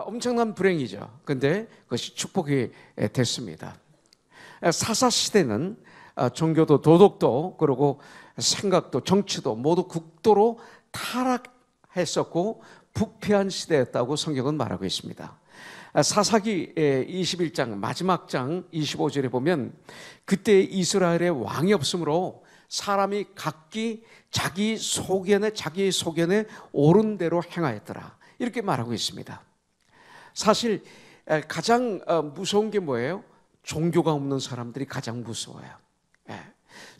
엄청난 불행이죠. 근데 그것이 축복이 됐습니다. 사사시대는 종교도 도덕도 그리고 생각도 정치도 모두 극도로 타락했었고 부패한 시대였다고 성경은 말하고 있습니다. 사사기 21장 마지막 장 25절에 보면 그때 이스라엘에 왕이 없으므로 사람이 각기 자기의 소견에 옳은 대로 행하였더라, 이렇게 말하고 있습니다. 사실 가장 무서운 게 뭐예요? 종교가 없는 사람들이 가장 무서워요.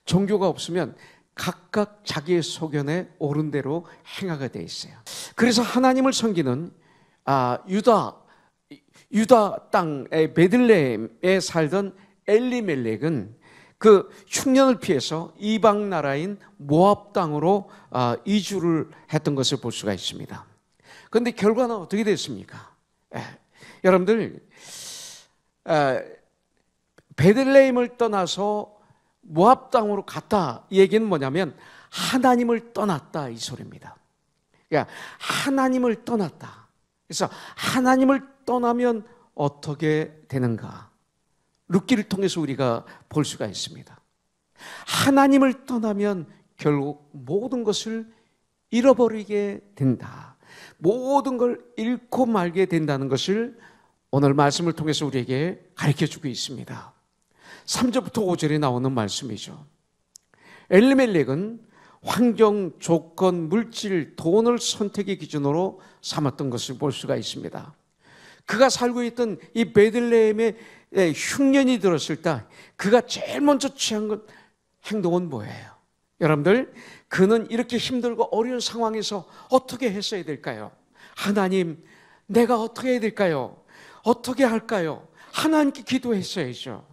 종교가 없으면 각각 자기의 소견에 옳은 대로 행하게 돼 있어요. 그래서 하나님을 섬기는 유다 땅의 베들레헴에 살던 엘리멜렉은 그 흉년을 피해서 이방 나라인 모압 땅으로 이주를 했던 것을 볼 수가 있습니다. 그런데 결과는 어떻게 됐습니까? 여러분들, 베들레헴을 떠나서 모압 땅으로 갔다, 이 얘기는 뭐냐면 하나님을 떠났다, 이 소리입니다. 그러니까 하나님을 떠났다. 그래서 하나님을 떠나면 어떻게 되는가? 룻기를 통해서 우리가 볼 수가 있습니다. 하나님을 떠나면 결국 모든 것을 잃어버리게 된다. 모든 걸 잃고 말게 된다는 것을 오늘 말씀을 통해서 우리에게 가르쳐주고 있습니다. 3절부터 5절에 나오는 말씀이죠. 엘리멜렉은 환경, 조건, 물질, 돈을 선택의 기준으로 삼았던 것을 볼 수가 있습니다. 그가 살고 있던 이 베들레헴에 흉년이 들었을 때 그가 제일 먼저 취한 행동은 뭐예요? 여러분들, 그는 이렇게 힘들고 어려운 상황에서 어떻게 했어야 될까요? 하나님, 내가 어떻게 해야 될까요? 어떻게 할까요? 하나님께 기도했어야죠.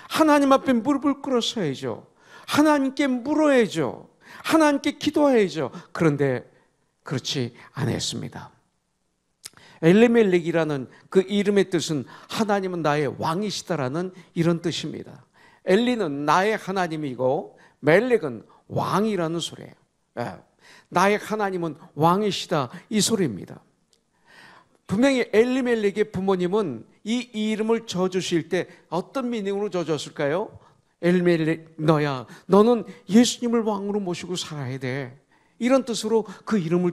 하나님 앞에 무릎을 꿇었어야죠. 하나님께 물어야죠. 하나님께 기도해야죠. 그런데 그렇지 않았습니다. 엘리멜렉이라는 그 이름의 뜻은 하나님은 나의 왕이시다라는 이런 뜻입니다. 엘리는 나의 하나님이고 멜렉은 왕이라는 소리예요. 나의 하나님은 왕이시다, 이 소리입니다. 분명히 엘리멜렉의 부모님은 이 이름을 져주실 때 어떤 미닝으로 져줬을까요? 엘리멜렉, 너는 예수님을 왕으로 모시고 살아야 돼, 이런 뜻으로 그 이름을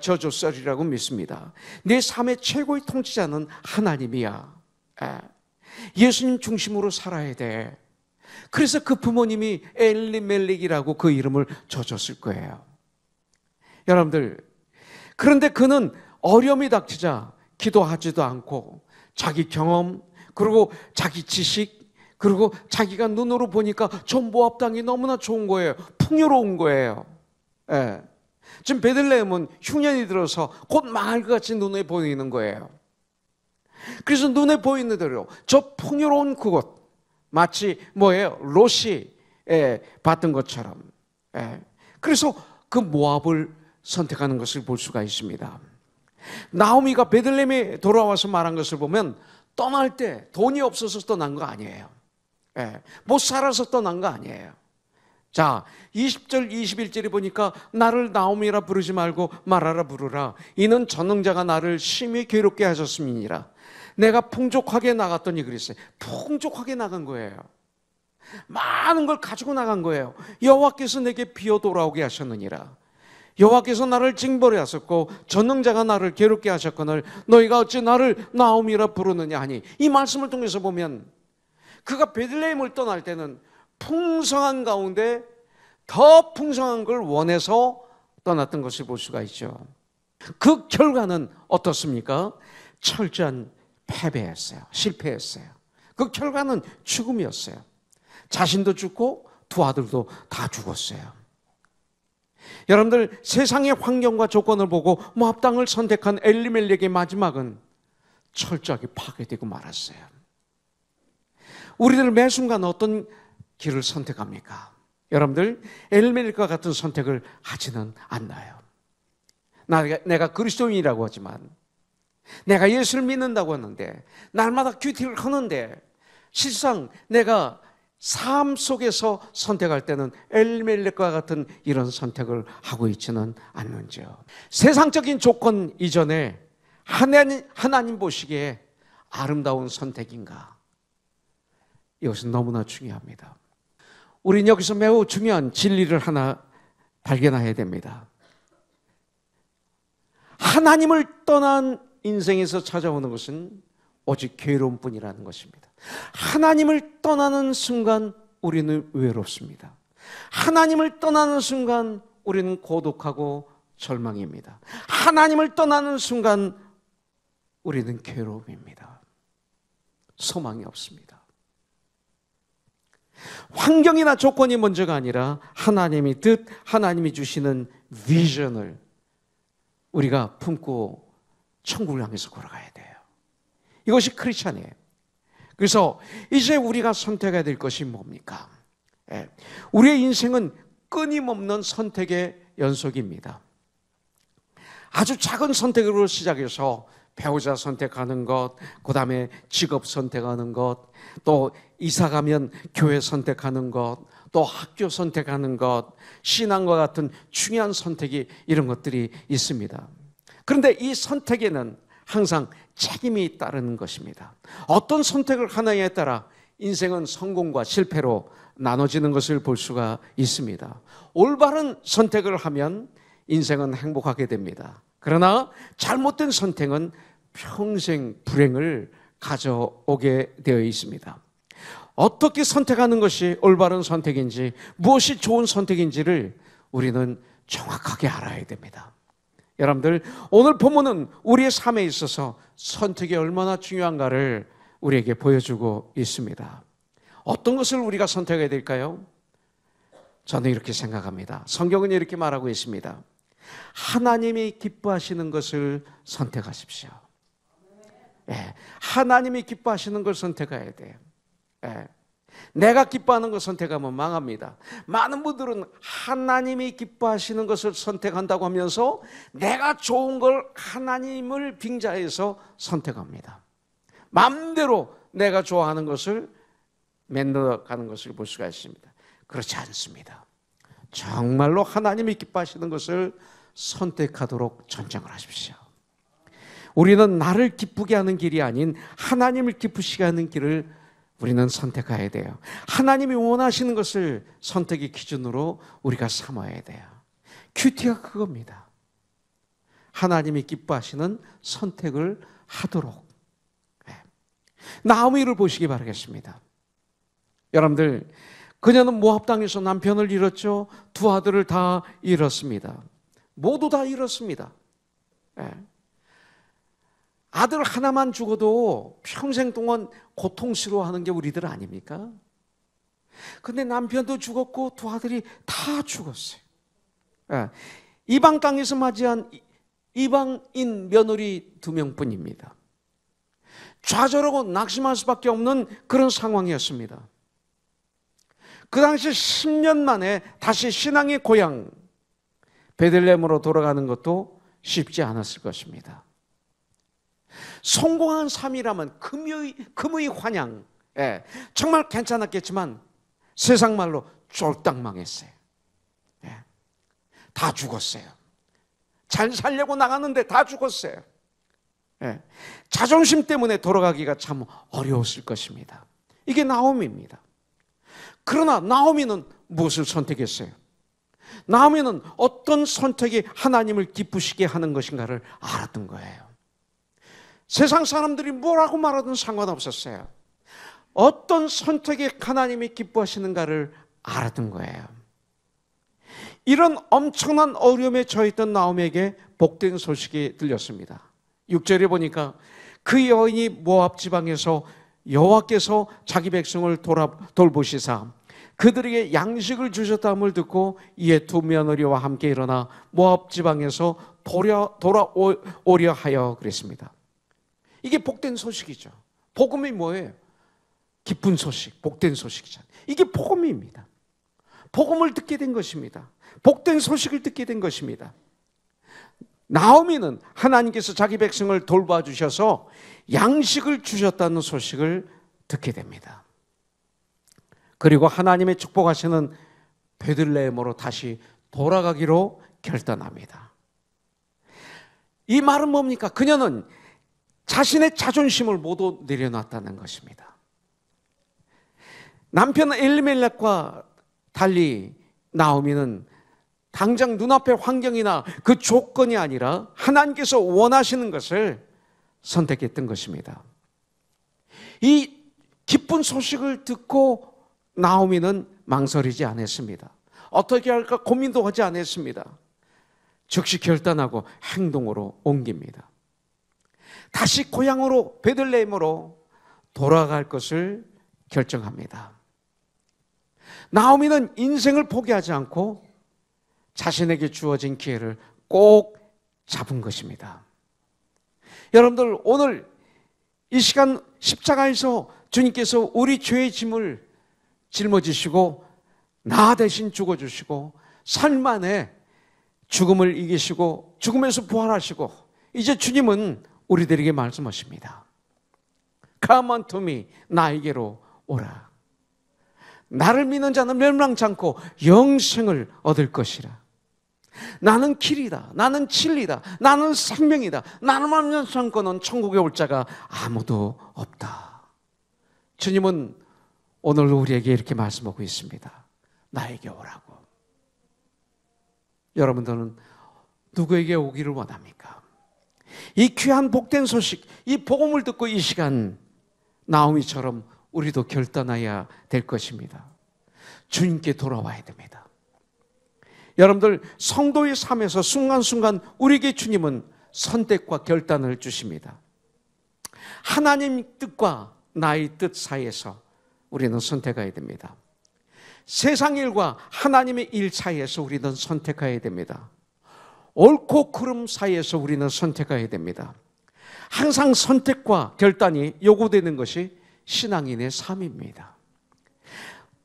져줬으리라고 믿습니다. 내 삶의 최고의 통치자는 하나님이야. 예수님 중심으로 살아야 돼. 그래서 그 부모님이 엘리멜렉이라고 그 이름을 져줬을 거예요. 여러분들, 그런데 그는 어려움이 닥치자 기도하지도 않고 자기 경험, 그리고 자기 지식, 그리고 자기가 눈으로 보니까 저 모압 땅이 너무나 좋은 거예요. 풍요로운 거예요. 지금 베들레헴은 흉년이 들어서 곧 망할 것 같이 눈에 보이는 거예요. 그래서 눈에 보이는 대로 저 풍요로운 그곳, 마치 뭐예요? 롯이 봤던 것처럼. 그래서 그 모압을 선택하는 것을 볼 수가 있습니다. 나오미가 베들레헴에 돌아와서 말한 것을 보면 떠날 때 돈이 없어서 떠난 거 아니에요. 못 살아서 떠난 거 아니에요. 자, 20절 21절에 보니까 나를 나오미라 부르지 말고 마라라 부르라. 이는 전능자가 나를 심히 괴롭게 하셨음이니라. 내가 풍족하게 나갔더니 그랬어요. 풍족하게 나간 거예요. 많은 걸 가지고 나간 거예요. 여호와께서 내게 비어 돌아오게 하셨느니라. 여호와께서 나를 징벌해 하셨고 전능자가 나를 괴롭게 하셨거늘 너희가 어찌 나를 나오미라 부르느냐 하니, 이 말씀을 통해서 보면 그가 베들레헴을 떠날 때는 풍성한 가운데 더 풍성한 걸 원해서 떠났던 것을 볼 수가 있죠. 그 결과는 어떻습니까? 철저한 패배했어요. 실패했어요. 그 결과는 죽음이었어요. 자신도 죽고 두 아들도 다 죽었어요. 여러분들, 세상의 환경과 조건을 보고 모압 땅을 선택한 엘리멜렉의 마지막은 철저하게 파괴되고 말았어요. 우리들 매 순간 어떤 길을 선택합니까? 여러분들, 엘리멜렉과 같은 선택을 하지는 않나요? 내가 그리스도인이라고 하지만, 내가 예수를 믿는다고 하는데, 날마다 큐티를 하는데, 실상 내가 삶 속에서 선택할 때는 엘리멜렉과 같은 이런 선택을 하고 있지는 않는지요. 세상적인 조건 이전에 하나님 보시기에 아름다운 선택인가? 이것은 너무나 중요합니다. 우린 여기서 매우 중요한 진리를 하나 발견해야 됩니다. 하나님을 떠난 인생에서 찾아오는 것은 오직 괴로움뿐이라는 것입니다. 하나님을 떠나는 순간 우리는 외롭습니다. 하나님을 떠나는 순간 우리는 고독하고 절망입니다. 하나님을 떠나는 순간 우리는 괴로움입니다. 소망이 없습니다. 환경이나 조건이 문제가 아니라 하나님이 주시는 비전을 우리가 품고 천국을 향해서 걸어가야 돼요. 이것이 크리스찬이에요. 그래서 이제 우리가 선택해야 될 것이 뭡니까? 우리의 인생은 끊임없는 선택의 연속입니다. 아주 작은 선택으로 시작해서 배우자 선택하는 것, 그 다음에 직업 선택하는 것, 또 이사 가면 교회 선택하는 것, 또 학교 선택하는 것, 신앙과 같은 중요한 선택이 이런 것들이 있습니다. 그런데 이 선택에는 항상 책임이 따르는 것입니다. 어떤 선택을 하느냐에 따라 인생은 성공과 실패로 나눠지는 것을 볼 수가 있습니다. 올바른 선택을 하면 인생은 행복하게 됩니다. 그러나 잘못된 선택은 평생 불행을 가져오게 되어 있습니다. 어떻게 선택하는 것이 올바른 선택인지, 무엇이 좋은 선택인지를 우리는 정확하게 알아야 됩니다. 여러분들, 오늘 본문은 우리의 삶에 있어서 선택이 얼마나 중요한가를 우리에게 보여주고 있습니다. 어떤 것을 우리가 선택해야 될까요? 저는 이렇게 생각합니다. 성경은 이렇게 말하고 있습니다. 하나님이 기뻐하시는 것을 선택하십시오. 하나님이 기뻐하시는 걸 선택해야 돼요. 내가 기뻐하는 걸 선택하면 망합니다. 많은 분들은 하나님이 기뻐하시는 것을 선택한다고 하면서 내가 좋은 걸 하나님을 빙자해서 선택합니다. 마음대로 내가 좋아하는 것을 만들어가는 것을 볼 수가 있습니다. 그렇지 않습니다. 정말로 하나님이 기뻐하시는 것을 선택하도록 전쟁을 하십시오. 우리는 나를 기쁘게 하는 길이 아닌 하나님을 기쁘시게 하는 길을 우리는 선택해야 돼요. 하나님이 원하시는 것을 선택의 기준으로 우리가 삼아야 돼요. 큐티가 그겁니다. 하나님이 기뻐하시는 선택을 하도록. 나오미를 보시기 바라겠습니다. 여러분들, 그녀는 모압 땅에서 남편을 잃었죠. 두 아들을 다 잃었습니다. 모두 다 잃었습니다. 아들 하나만 죽어도 평생 동안 고통스러워하는 게 우리들 아닙니까? 근데 남편도 죽었고 두 아들이 다 죽었어요. 이방 땅에서 맞이한 이방인 며느리 2명뿐입니다. 좌절하고 낙심할 수밖에 없는 그런 상황이었습니다. 그 당시 10년 만에 다시 신앙의 고향 베들레헴으로 돌아가는 것도 쉽지 않았을 것입니다. 성공한 삶이라면 금의 환영, 정말 괜찮았겠지만 세상 말로 쫄딱 망했어요. 다 죽었어요. 잘 살려고 나갔는데 다 죽었어요. 자존심 때문에 돌아가기가 참 어려웠을 것입니다. 이게 나오미입니다. 그러나 나오미는 무엇을 선택했어요? 나오미는 어떤 선택이 하나님을 기쁘시게 하는 것인가를 알았던 거예요. 세상 사람들이 뭐라고 말하든 상관없었어요. 어떤 선택이 하나님이 기뻐하시는가를 알았던 거예요. 이런 엄청난 어려움에 처했던 나오미에게 복된 소식이 들렸습니다. 6절에 보니까 그 여인이 모압 지방에서 여호와께서 자기 백성을 돌보시사 그들에게 양식을 주셨다함을 듣고 이에 두 며느리와 함께 일어나 모압 지방에서 돌아오려 하여 그랬습니다. 이게 복된 소식이죠. 복음이 뭐예요? 기쁜 소식, 복된 소식이잖아요. 이게 복음입니다. 복음을 듣게 된 것입니다. 복된 소식을 듣게 된 것입니다. 나오미는 하나님께서 자기 백성을 돌봐주셔서 양식을 주셨다는 소식을 듣게 됩니다. 그리고 하나님의 축복하시는 베들레헴으로 다시 돌아가기로 결단합니다. 이 말은 뭡니까? 그녀는 자신의 자존심을 모두 내려놨다는 것입니다. 남편 엘리멜렉과 달리 나오미는 당장 눈앞의 환경이나 그 조건이 아니라 하나님께서 원하시는 것을 선택했던 것입니다. 이 기쁜 소식을 듣고 나오미는 망설이지 않았습니다. 어떻게 할까 고민도 하지 않았습니다. 즉시 결단하고 행동으로 옮깁니다. 다시 고향으로 베들레헴으로 돌아갈 것을 결정합니다. 나오미는 인생을 포기하지 않고 자신에게 주어진 기회를 꼭 잡은 것입니다. 여러분들, 오늘 이 시간 십자가에서 주님께서 우리 죄의 짐을 짊어지시고 나 대신 죽어주시고 삶 안에 죽음을 이기시고 죽음에서 부활하시고 이제 주님은 우리들에게 말씀하십니다. Come unto me, 나에게로 오라. 나를 믿는 자는 멸망치 않고 영생을 얻을 것이라. 나는 길이다, 나는 진리다, 나는 생명이다, 나만 믿지 않고는 천국에 올 자가 아무도 없다. 주님은 오늘 우리에게 이렇게 말씀하고 있습니다. 나에게 오라고. 여러분들은 누구에게 오기를 원합니까? 이 귀한 복된 소식, 이 복음을 듣고 이 시간 나오미처럼 우리도 결단해야 될 것입니다. 주님께 돌아와야 됩니다. 여러분들, 성도의 삶에서 순간순간 우리에게 주님은 선택과 결단을 주십니다. 하나님 뜻과 나의 뜻 사이에서 우리는 선택해야 됩니다. 세상 일과 하나님의 일 사이에서 우리는 선택해야 됩니다. 옳고 그름 사이에서 우리는 선택해야 됩니다. 항상 선택과 결단이 요구되는 것이 신앙인의 삶입니다.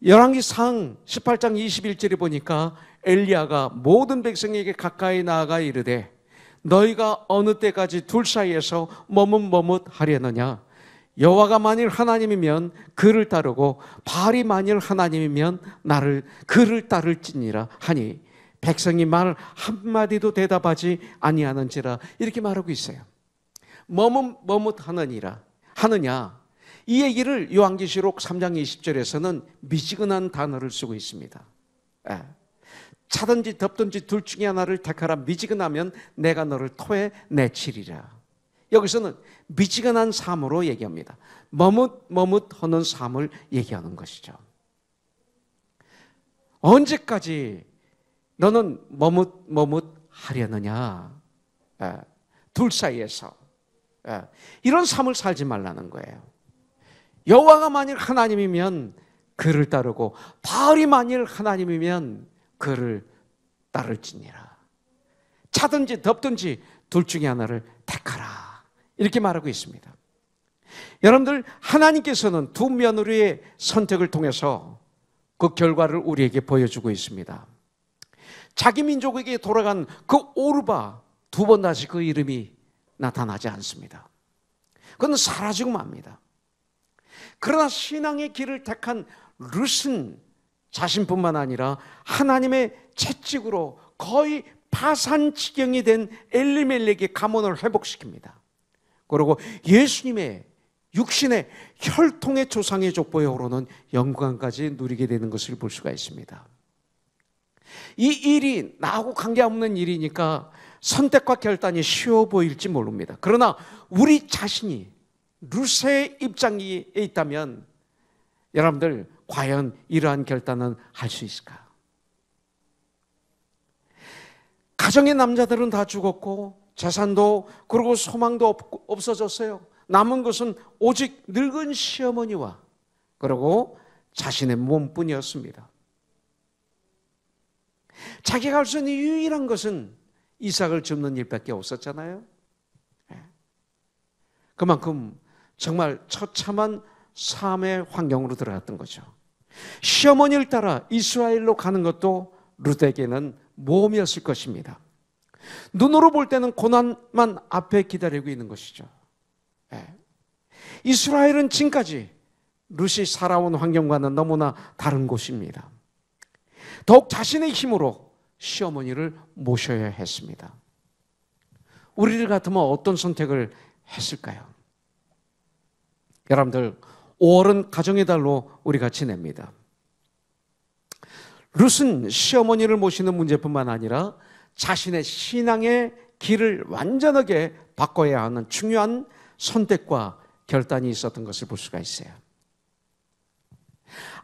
열왕기상 18장 21절에 보니까 엘리야가 모든 백성에게 가까이 나아가 이르되 너희가 어느 때까지 둘 사이에서 머뭇머뭇하려느냐? 여호와가 만일 하나님이면 그를 따르고 바알이 만일 하나님이면 그를 따를지니라 하니 백성이 말 한마디도 대답하지 아니하는지라. 이렇게 말하고 있어요. 머뭇머뭇하느니라 하느냐, 이 얘기를 요한계시록 3장 20절에서는 미지근한 단어를 쓰고 있습니다. 차든지 덥든지 둘 중에 하나를 택하라. 미지근하면 내가 너를 토에 내치리라. 여기서는 미지근한 삶으로 얘기합니다. 머뭇머뭇하는 삶을 얘기하는 것이죠. 언제까지 너는 머뭇머뭇하려느냐? 둘 사이에서 이런 삶을 살지 말라는 거예요. 여호와가 만일 하나님이면 그를 따르고 바알이 만일 하나님이면 그를 따를지니라. 차든지 덥든지 둘 중에 하나를 택하라. 이렇게 말하고 있습니다. 여러분들, 하나님께서는 두 며느리의 선택을 통해서 그 결과를 우리에게 보여주고 있습니다. 자기 민족에게 돌아간 그 오르바, 두 번 다시 그 이름이 나타나지 않습니다. 그건 사라지고 맙니다. 그러나 신앙의 길을 택한 룻은 자신뿐만 아니라 하나님의 채찍으로 거의 파산지경이 된 엘리멜렉의 가문을 회복시킵니다. 그리고 예수님의 육신의 혈통의 조상의 족보에 오르는 영광까지 누리게 되는 것을 볼 수가 있습니다. 이 일이 나하고 관계없는 일이니까 선택과 결단이 쉬워 보일지 모릅니다. 그러나 우리 자신이 룻의 입장에 있다면 여러분들, 과연 이러한 결단은 할 수 있을까? 가정의 남자들은 다 죽었고 재산도 그리고 소망도 없어졌어요. 남은 것은 오직 늙은 시어머니와 그리고 자신의 몸뿐이었습니다. 자기가 할 수 있는 유일한 것은 이삭을 줍는 일밖에 없었잖아요. 그만큼 정말 처참한 삶의 환경으로 들어갔던 거죠. 시어머니를 따라 이스라엘로 가는 것도 룻에게는 모험이었을 것입니다. 눈으로 볼 때는 고난만 앞에 기다리고 있는 것이죠. 이스라엘은 지금까지 룻이 살아온 환경과는 너무나 다른 곳입니다. 더욱 자신의 힘으로 시어머니를 모셔야 했습니다. 우리들 같으면 어떤 선택을 했을까요? 여러분들, 5월은 가정의 달로 우리가 지냅니다. 룻은 시어머니를 모시는 문제뿐만 아니라 자신의 신앙의 길을 완전하게 바꿔야 하는 중요한 선택과 결단이 있었던 것을 볼 수가 있어요.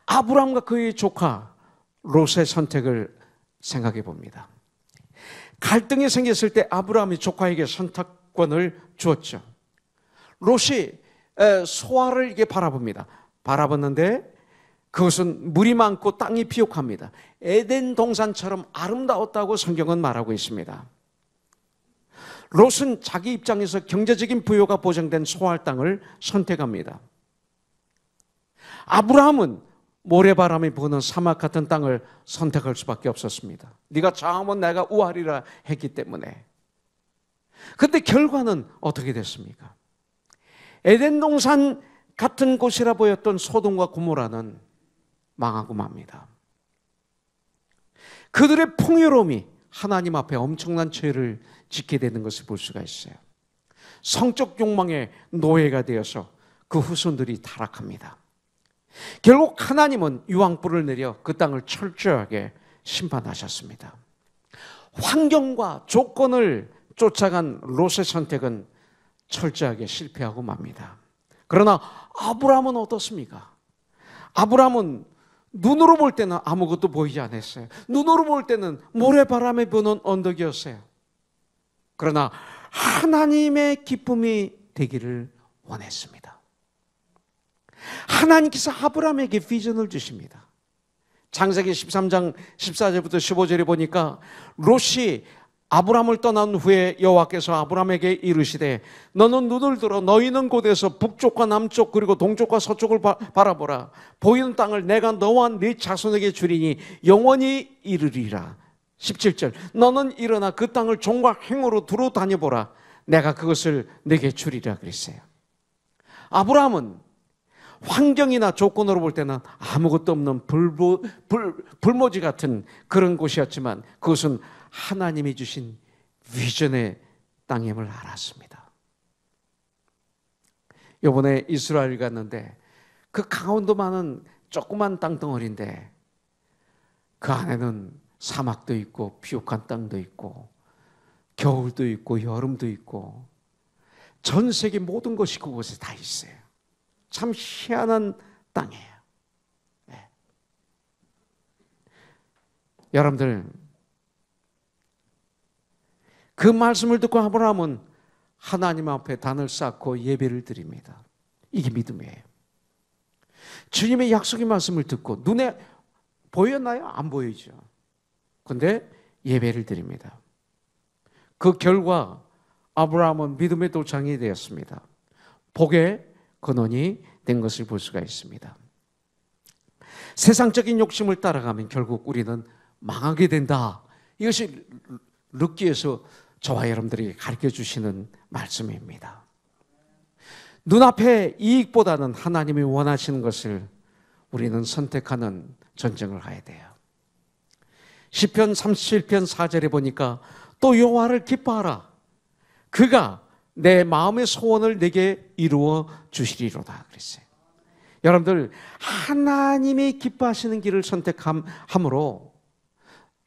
아브라함과 그의 조카 롯의 선택을 생각해 봅니다. 갈등이 생겼을 때 아브라함이 조카에게 선택권을 주었죠. 롯이 소아를 이게 바라봅니다. 바라봤는데 그것은 물이 많고 땅이 비옥합니다. 에덴 동산처럼 아름다웠다고 성경은 말하고 있습니다. 롯은 자기 입장에서 경제적인 부여가 보장된 소할 땅을 선택합니다. 아브라함은 모래바람이 부는 사막 같은 땅을 선택할 수밖에 없었습니다. 네가 장하면 내가 우하리라 했기 때문에. 그런데 결과는 어떻게 됐습니까? 에덴 동산 같은 곳이라 보였던 소돔과 고모라는 망하고 맙니다. 그들의 풍요로움이 하나님 앞에 엄청난 죄를 짓게 되는 것을 볼 수가 있어요. 성적 욕망의 노예가 되어서 그 후손들이 타락합니다. 결국 하나님은 유황불을 내려 그 땅을 철저하게 심판하셨습니다. 환경과 조건을 쫓아간 롯의 선택은 철저하게 실패하고 맙니다. 그러나 아브라함은 어떻습니까? 아브라함은 눈으로 볼 때는 아무것도 보이지 않았어요. 눈으로 볼 때는 모래바람에 부는 언덕이었어요. 그러나 하나님의 기쁨이 되기를 원했습니다. 하나님께서 아브라함에게 비전을 주십니다. 창세기 13장 14절부터 15절에 보니까 롯이 아브라함을 떠난 후에 여호와께서 아브라함에게 이르시되 너는 눈을 들어 너희는 곳에서 북쪽과 남쪽 그리고 동쪽과 서쪽을 바라보라. 보이는 땅을 내가 너와 네 자손에게 주리니 영원히 이르리라. 17절 너는 일어나 그 땅을 종과 행으로 두루 다녀보라. 내가 그것을 내게 주리라 그랬어요. 아브라함은 환경이나 조건으로 볼 때는 아무것도 없는 불모지 같은 그런 곳이었지만 그것은 하나님이 주신 비전의 땅임을 알았습니다. 이번에 이스라엘 갔는데 그 강원도 많은 조그만 땅덩어리인데 그 안에는 사막도 있고 비옥한 땅도 있고 겨울도 있고 여름도 있고 전 세계 모든 것이 그곳에 다 있어요. 참 희한한 땅이에요. 네. 여러분들 그 말씀을 듣고 아브라함은 하나님 앞에 단을 쌓고 예배를 드립니다. 이게 믿음이에요. 주님의 약속의 말씀을 듣고 눈에 보였나요? 안 보이죠. 그런데 예배를 드립니다. 그 결과 아브라함은 믿음의 도창이 되었습니다. 복의 근원이 된 것을 볼 수가 있습니다. 세상적인 욕심을 따라가면 결국 우리는 망하게 된다. 이것이 룻기에서 저와 여러분들에게 가르쳐 주시는 말씀입니다. 눈앞의 이익보다는 하나님이 원하시는 것을 우리는 선택하는 전쟁을 해야 돼요. 시편 37편 4절에 보니까 또 여호와를 기뻐하라. 그가 내 마음의 소원을 내게 이루어 주시리로다 그랬어요. 여러분들 하나님이 기뻐하시는 길을 선택함으로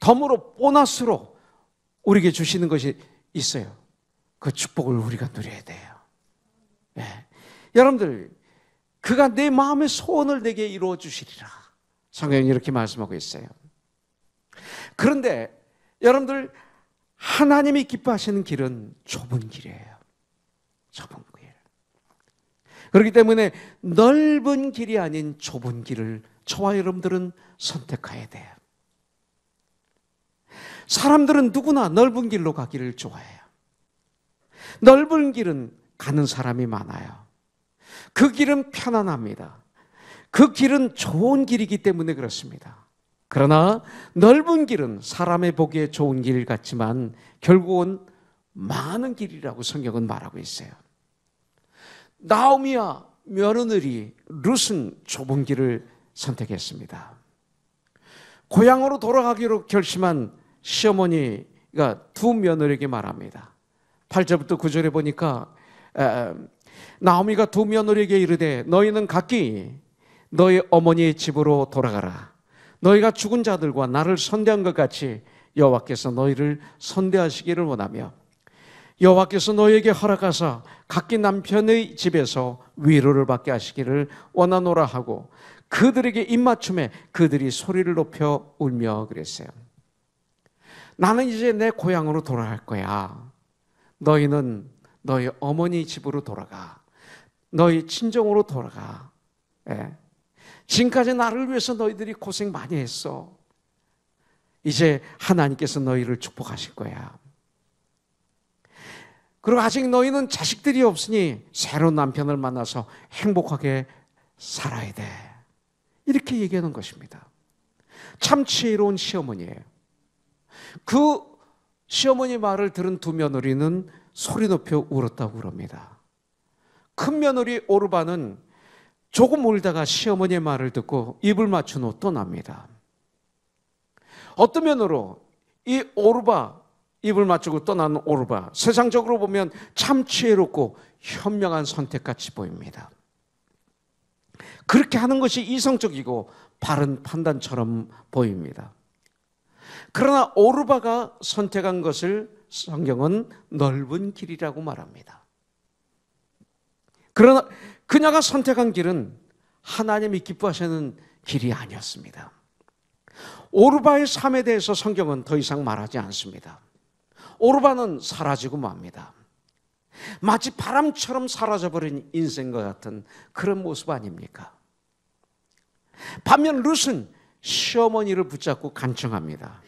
덤으로 보너스로 우리에게 주시는 것이 있어요. 그 축복을 우리가 누려야 돼요. 네. 여러분들 그가 내 마음의 소원을 내게 이루어 주시리라. 성경이 이렇게 말씀하고 있어요. 그런데 여러분들 하나님이 기뻐하시는 길은 좁은 길이에요. 좁은 길. 그렇기 때문에 넓은 길이 아닌 좁은 길을 저와 여러분들은 선택해야 돼요. 사람들은 누구나 넓은 길로 가기를 좋아해요. 넓은 길은 가는 사람이 많아요. 그 길은 편안합니다. 그 길은 좋은 길이기 때문에 그렇습니다. 그러나 넓은 길은 사람의 보기에 좋은 길 같지만 결국은 많은 길이라고 성경은 말하고 있어요. 나오미와 며느리 룻은 좁은 길을 선택했습니다. 고향으로 돌아가기로 결심한 시어머니가 두 며느리에게 말합니다. 8절부터 9절에 보니까 나오미가 두 며느리에게 이르되 너희는 각기 너희 어머니의 집으로 돌아가라. 너희가 죽은 자들과 나를 선대한 것 같이 여호와께서 너희를 선대하시기를 원하며 여호와께서 너희에게 허락하사 각기 남편의 집에서 위로를 받게 하시기를 원하노라 하고 그들에게 입맞춤에 그들이 소리를 높여 울며 그랬어요. 나는 이제 내 고향으로 돌아갈 거야. 너희는 너희 어머니 집으로 돌아가. 너희 친정으로 돌아가. 지금까지 나를 위해서 너희들이 고생 많이 했어. 이제 하나님께서 너희를 축복하실 거야. 그리고 아직 너희는 자식들이 없으니 새로운 남편을 만나서 행복하게 살아야 돼. 이렇게 얘기하는 것입니다. 참 지혜로운 시어머니예요. 그 시어머니 말을 들은 두 며느리는 소리 높여 울었다고 그럽니다. 큰 며느리 오르바는 조금 울다가 시어머니의 말을 듣고 입을 맞춘 후 떠납니다. 어떤 면으로 이 오르바, 입을 맞추고 떠나는 오르바, 세상적으로 보면 참 지혜롭고 현명한 선택같이 보입니다. 그렇게 하는 것이 이성적이고 바른 판단처럼 보입니다. 그러나 오르바가 선택한 것을 성경은 넓은 길이라고 말합니다. 그러나 그녀가 선택한 길은 하나님이 기뻐하시는 길이 아니었습니다. 오르바의 삶에 대해서 성경은 더 이상 말하지 않습니다. 오르바는 사라지고 맙니다. 마치 바람처럼 사라져버린 인생과 같은 그런 모습 아닙니까? 반면 룻은 시어머니를 붙잡고 간청합니다.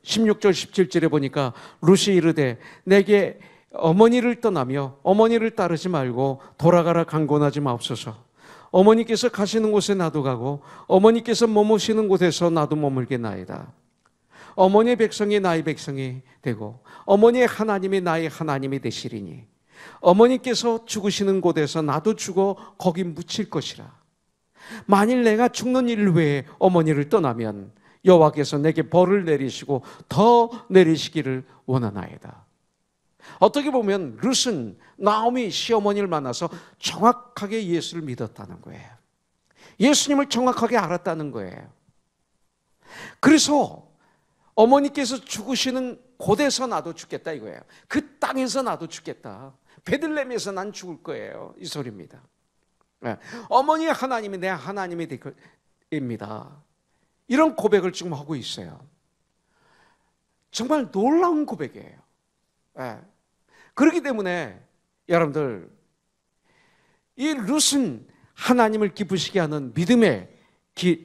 16절 17절에 보니까 룻이 이르되 내게 어머니를 떠나며 어머니를 따르지 말고 돌아가라 강권하지 마옵소서. 어머니께서 가시는 곳에 나도 가고 어머니께서 머무시는 곳에서 나도 머물겠나이다. 어머니의 백성이 나의 백성이 되고 어머니의 하나님이 나의 하나님이 되시리니 어머니께서 죽으시는 곳에서 나도 죽어 거기 묻힐 것이라. 만일 내가 죽는 일 외에 어머니를 떠나면 여호와께서 내게 벌을 내리시고 더 내리시기를 원하나이다. 어떻게 보면 룻은 나오미 시어머니를 만나서 정확하게 예수를 믿었다는 거예요. 예수님을 정확하게 알았다는 거예요. 그래서 어머니께서 죽으시는 곳에서 나도 죽겠다 이거예요. 그 땅에서 나도 죽겠다. 베들레헴에서 난 죽을 거예요. 이 소리입니다. 어머니의 하나님이 내 하나님이 됩니다. 이런 고백을 지금 하고 있어요. 정말 놀라운 고백이에요. 그렇기 때문에 여러분들 이 룻은 하나님을 기쁘시게 하는 믿음의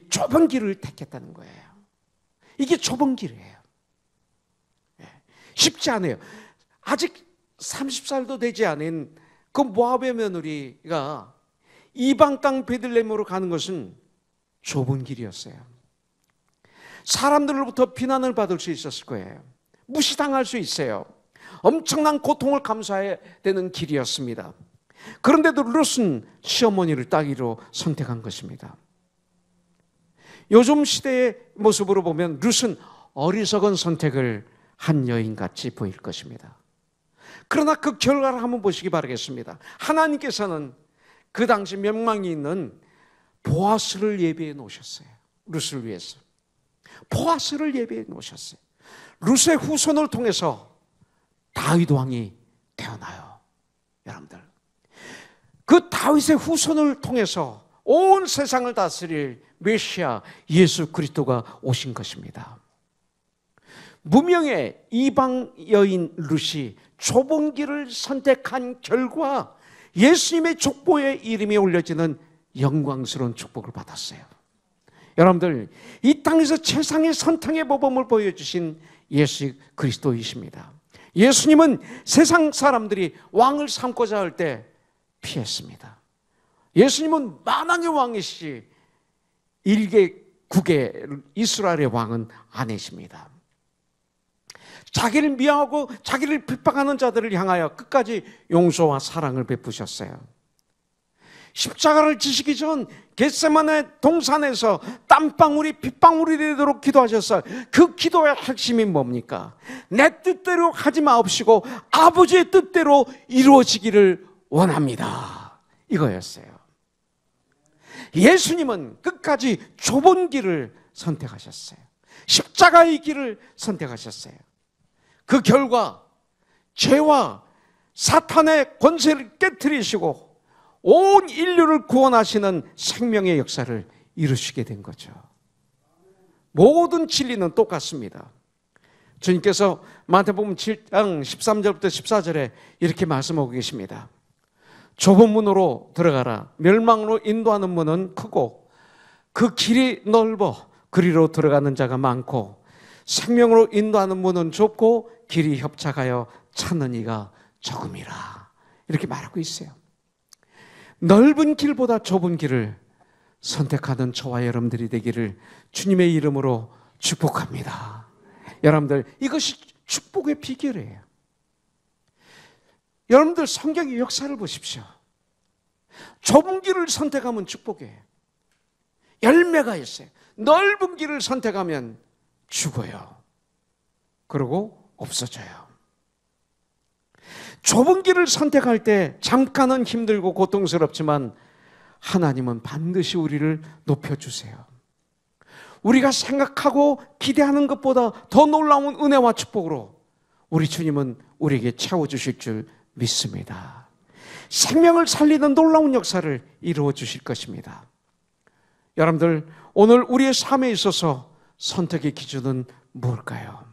좁은 길을 택했다는 거예요. 이게 좁은 길이에요. 쉽지 않아요. 아직 30살도 되지 않은 그 모압의 며느리가 이방 땅 베들레헴으로 가는 것은 좁은 길이었어요. 사람들로부터 비난을 받을 수 있었을 거예요. 무시당할 수 있어요. 엄청난 고통을 감수해야 되는 길이었습니다. 그런데도 룻은 시어머니를 따기로 선택한 것입니다. 요즘 시대의 모습으로 보면 룻은 어리석은 선택을 한 여인같이 보일 것입니다. 그러나 그 결과를 한번 보시기 바라겠습니다. 하나님께서는 그 당시 명망이 있는 보아스를 예비해 놓으셨어요. 룻을 위해서. 보아스를 예비해 놓으셨어요. 룻의 후손을 통해서 다윗 왕이 태어나요. 여러분들. 그 다윗의 후손을 통해서 온 세상을 다스릴 메시아 예수 그리스도가 오신 것입니다. 무명의 이방 여인 룻이 좁은 길을 선택한 결과 예수님의 족보에 이름이 올려지는 영광스러운 축복을 받았어요. 여러분들, 이 땅에서 최상의 선택의 모범을 보여주신 예수 그리스도이십니다. 예수님은 세상 사람들이 왕을 삼고자 할 때 피했습니다. 예수님은 만왕의 왕이시지 1개 9개 이스라엘의 왕은 아니십니다. 자기를 미워하고 자기를 핍박하는 자들을 향하여 끝까지 용서와 사랑을 베푸셨어요. 십자가를 지시기 전 겟세마네 동산에서 땀방울이 핏방울이 되도록 기도하셨어요. 그 기도의 핵심이 뭡니까? 내 뜻대로 하지 마옵시고 아버지의 뜻대로 이루어지기를 원합니다. 이거였어요. 예수님은 끝까지 좁은 길을 선택하셨어요. 십자가의 길을 선택하셨어요. 그 결과 죄와 사탄의 권세를 깨트리시고 온 인류를 구원하시는 생명의 역사를 이루시게 된 거죠. 모든 진리는 똑같습니다. 주님께서 마태복음 7장 13절부터 14절에 이렇게 말씀하고 계십니다. 좁은 문으로 들어가라. 멸망으로 인도하는 문은 크고 그 길이 넓어 그리로 들어가는 자가 많고 생명으로 인도하는 문은 좁고 길이 협착하여 찾는 이가 적음이라. 이렇게 말하고 있어요. 넓은 길보다 좁은 길을 선택하는 저와 여러분들이 되기를 주님의 이름으로 축복합니다. 여러분들, 이것이 축복의 비결이에요. 여러분들 성경의 역사를 보십시오. 좁은 길을 선택하면 축복이에요. 열매가 있어요. 넓은 길을 선택하면 죽어요. 그리고 없어져요. 좁은 길을 선택할 때 잠깐은 힘들고 고통스럽지만 하나님은 반드시 우리를 높여주세요. 우리가 생각하고 기대하는 것보다 더 놀라운 은혜와 축복으로 우리 주님은 우리에게 채워주실 줄 믿습니다. 생명을 살리는 놀라운 역사를 이루어 주실 것입니다. 여러분들, 오늘 우리의 삶에 있어서 선택의 기준은 뭘까요?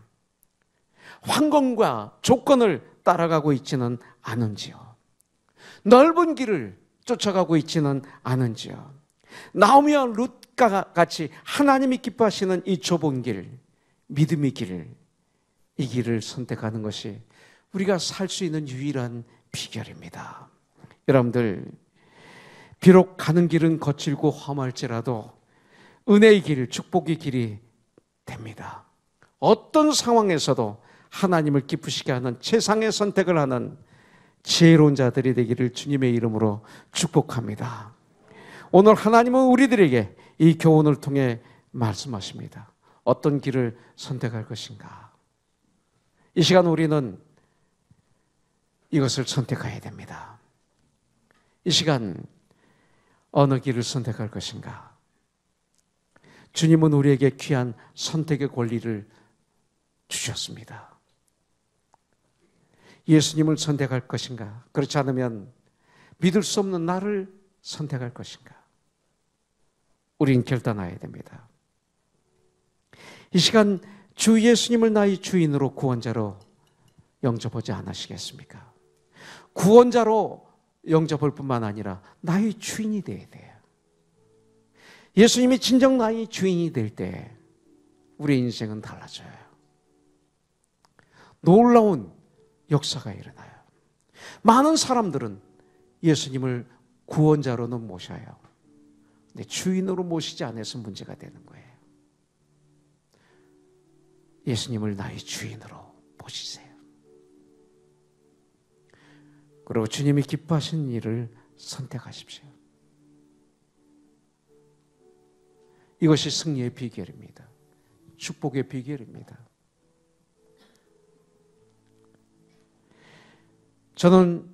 환경과 조건을 따라가고 있지는 않은지요? 넓은 길을 쫓아가고 있지는 않은지요? 나오미와 룻과 같이 하나님이 기뻐하시는 이 좁은 길, 믿음의 길, 이 길을 선택하는 것이 우리가 살 수 있는 유일한 비결입니다. 여러분들, 비록 가는 길은 거칠고 험할지라도 은혜의 길, 축복의 길이 됩니다. 어떤 상황에서도 하나님을 기쁘시게 하는 최상의 선택을 하는 지혜로운 자들이 되기를 주님의 이름으로 축복합니다. 오늘 하나님은 우리들에게 이 교훈을 통해 말씀하십니다. 어떤 길을 선택할 것인가? 이 시간 우리는 이것을 선택해야 됩니다. 이 시간 어느 길을 선택할 것인가? 주님은 우리에게 귀한 선택의 권리를 주셨습니다. 예수님을 선택할 것인가? 그렇지 않으면 믿을 수 없는 나를 선택할 것인가? 우린 결단해야 됩니다. 이 시간 주 예수님을 나의 주인으로 구원자로 영접하지 않으시겠습니까? 구원자로 영접할 뿐만 아니라 나의 주인이 되어야 돼요. 예수님이 진정 나의 주인이 될 때 우리의 인생은 달라져요. 놀라운 역사가 일어나요. 많은 사람들은 예수님을 구원자로는 모셔요. 근데 주인으로 모시지 않아서 문제가 되는 거예요. 예수님을 나의 주인으로 모시세요. 그리고 주님이 기뻐하시는 일을 선택하십시오. 이것이 승리의 비결입니다. 축복의 비결입니다. 저는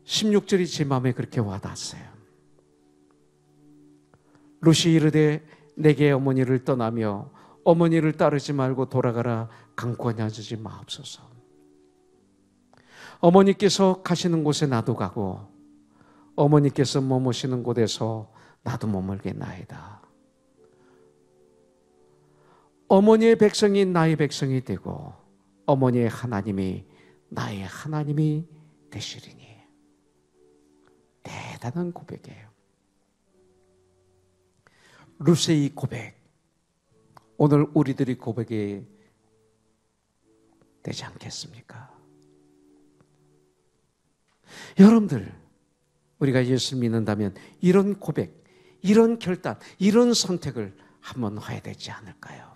16절이 제 마음에 그렇게 와닿았어요. 룻이 이르되 내게 어머니를 떠나며 어머니를 따르지 말고 돌아가라 강권하지 주지 마옵소서. 어머니께서 가시는 곳에 나도 가고 어머니께서 머무시는 곳에서 나도 머물겠나이다. 어머니의 백성이 나의 백성이 되고 어머니의 하나님이 나의 하나님이 되시리니. 대단한 고백이에요. 룻의 이 고백, 오늘 우리들이 고백이 되지 않겠습니까? 여러분들, 우리가 예수를 믿는다면 이런 고백, 이런 결단, 이런 선택을 한번 해야 되지 않을까요?